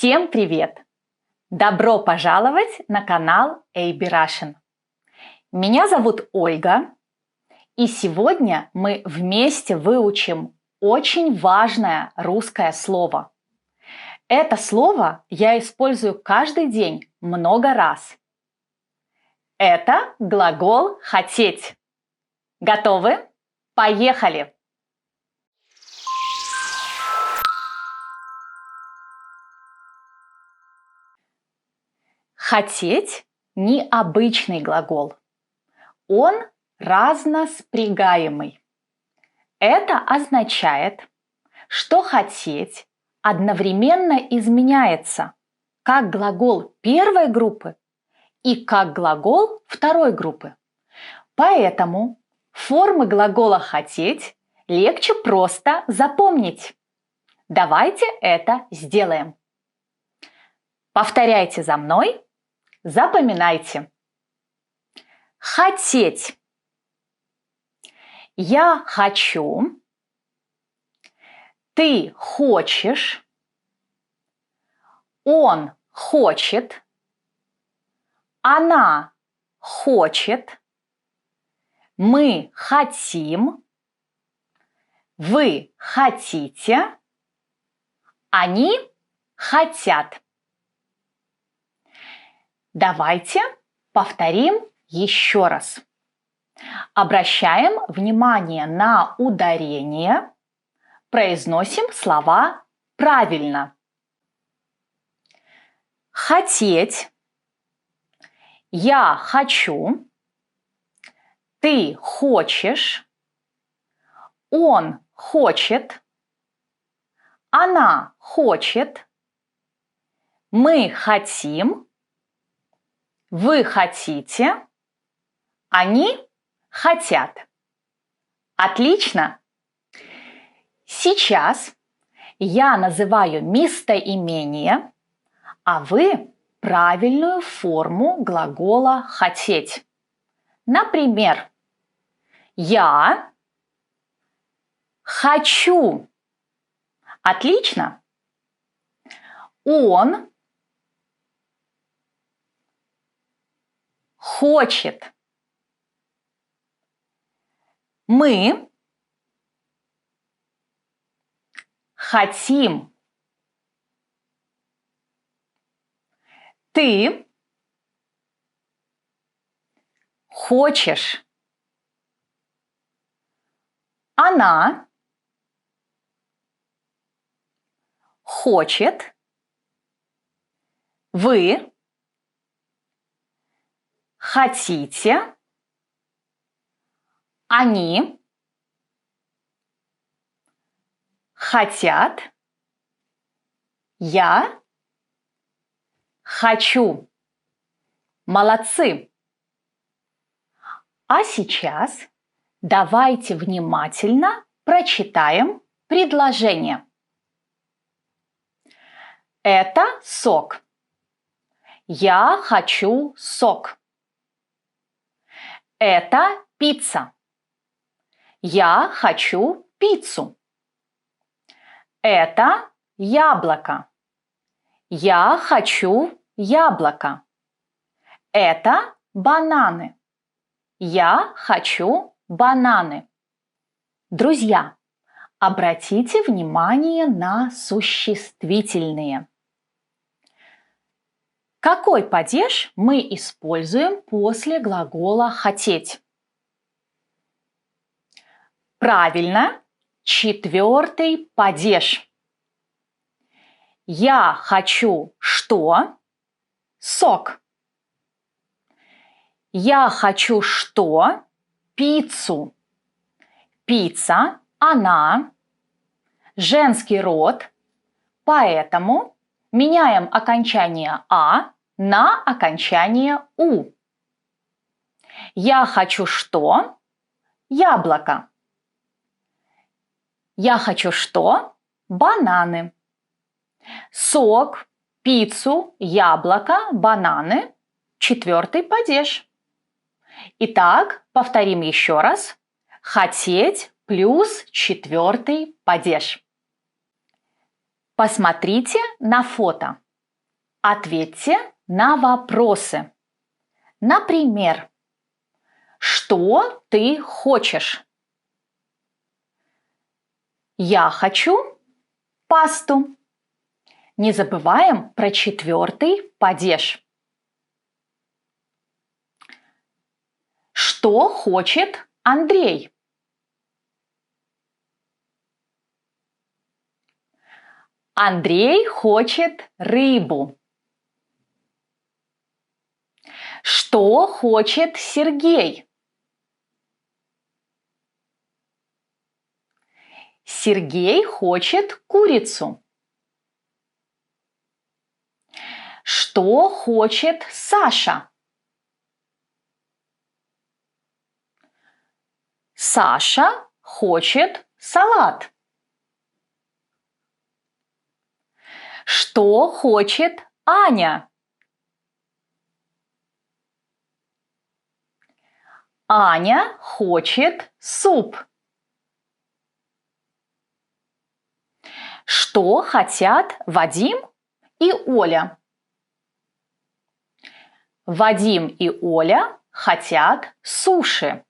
Всем привет! Добро пожаловать на канал AB Russian. Меня зовут Ольга, и сегодня мы вместе выучим очень важное русское слово. Это слово я использую каждый день много раз. Это глагол «хотеть». Готовы? Поехали! Хотеть – необычный глагол. Он разноспрягаемый. Это означает, что хотеть одновременно изменяется как глагол первой группы и как глагол второй группы. Поэтому формы глагола «хотеть» легче просто запомнить. Давайте это сделаем. Повторяйте за мной. Запоминайте. Хотеть. Я хочу. Ты хочешь. Он хочет. Она хочет. Мы хотим. Вы хотите. Они хотят. Давайте повторим еще раз. Обращаем внимание на ударение. Произносим слова правильно. Хотеть. Я хочу. Ты хочешь. Он хочет. Она хочет. Мы хотим. Вы хотите. Они хотят. Отлично! Сейчас я называю местоимение, а вы правильную форму глагола «хотеть». Например, я хочу. Отлично! Он хочет. Мы хотим. Ты хочешь. Она хочет. Вы хотите. Они хотят. Я хочу. Молодцы! А сейчас давайте внимательно прочитаем предложение. Это сок. Я хочу сок. Это пицца. Я хочу пиццу. Это яблоко. Я хочу яблоко. Это бананы. Я хочу бананы. Друзья, обратите внимание на существительные. Какой падеж мы используем после глагола «хотеть»? Правильно, четвертый падеж. Я хочу что? Сок. Я хочу что? Пиццу. Пицца, она, женский род, поэтому меняем окончание «а» на окончание «у». Я хочу что? Яблоко. Я хочу что? Бананы. Сок, пиццу, яблоко, бананы. Четвертый падеж. Итак, повторим еще раз. Хотеть плюс четвертый падеж. Посмотрите на фото. Ответьте на вопросы. Например, что ты хочешь? Я хочу пасту. Не забываем про 4-й падеж. Что хочет Андрей? Андрей хочет рыбу. Что хочет Сергей? Сергей хочет курицу. Что хочет Саша? Саша хочет салат. Что хочет Аня? Аня хочет суп. Что хотят Вадим и Оля? Вадим и Оля хотят суши.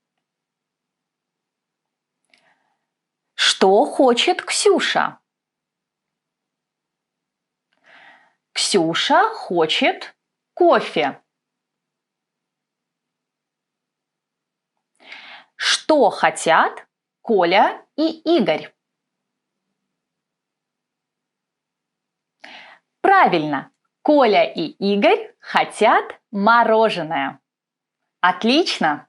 Что хочет Ксюша? Ксюша хочет кофе. Что хотят Коля и Игорь? Правильно, Коля и Игорь хотят мороженое. Отлично!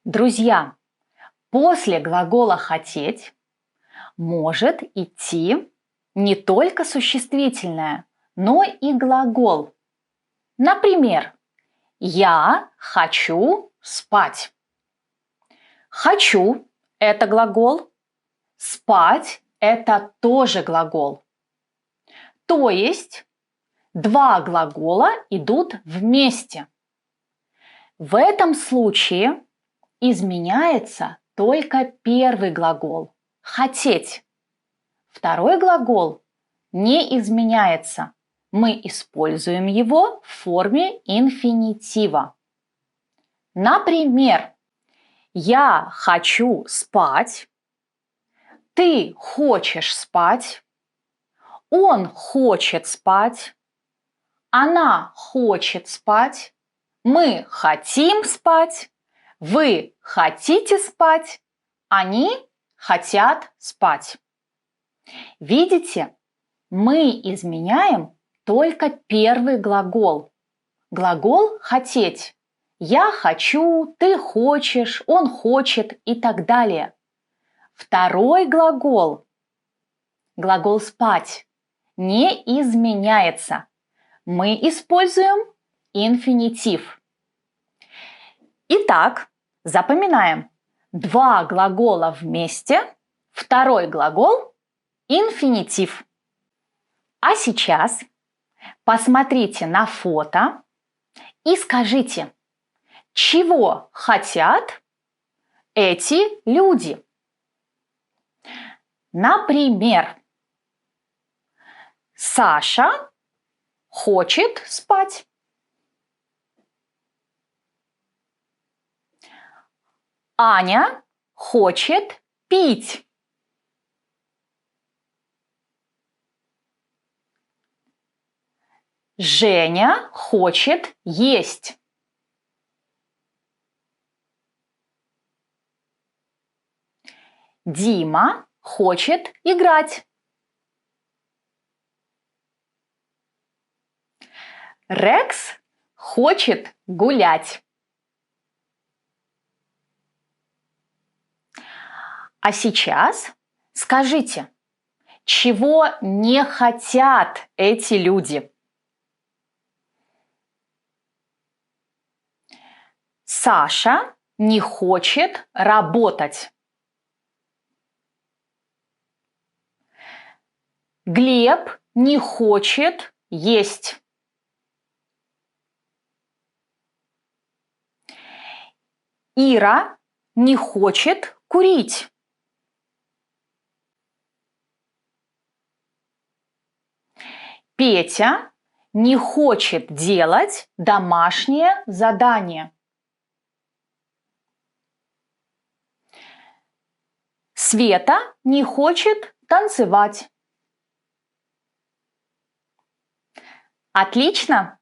Друзья, после глагола «хотеть» может идти не только существительное, но и глагол. Например, я хочу спать. Хочу – это глагол, спать – это тоже глагол. То есть два глагола идут вместе. В этом случае изменяется только первый глагол – хотеть. Второй глагол не изменяется. Мы используем его в форме инфинитива. Например, я хочу спать, ты хочешь спать, он хочет спать, она хочет спать, мы хотим спать, вы хотите спать, они хотят спать. Видите, мы изменяем только первый глагол. Глагол «хотеть». Я хочу, ты хочешь, он хочет и так далее. Второй глагол, глагол «спать», не изменяется. Мы используем инфинитив. Итак, запоминаем. Два глагола вместе, второй глагол – инфинитив. А сейчас посмотрите на фото и скажите, чего хотят эти люди? Например, Саша хочет спать. Аня хочет пить. Женя хочет есть. Дима хочет играть. Рекс хочет гулять. А сейчас скажите, чего не хотят эти люди? Саша не хочет работать. Глеб не хочет есть. Ира не хочет курить. Петя не хочет делать домашнее задание. Света не хочет танцевать. Отлично!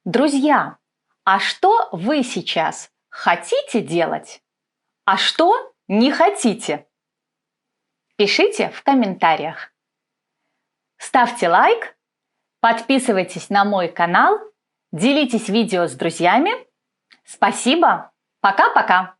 Друзья, а что вы сейчас хотите делать, а что не хотите? Пишите в комментариях. Ставьте лайк, подписывайтесь на мой канал, делитесь видео с друзьями. Спасибо! Пока-пока!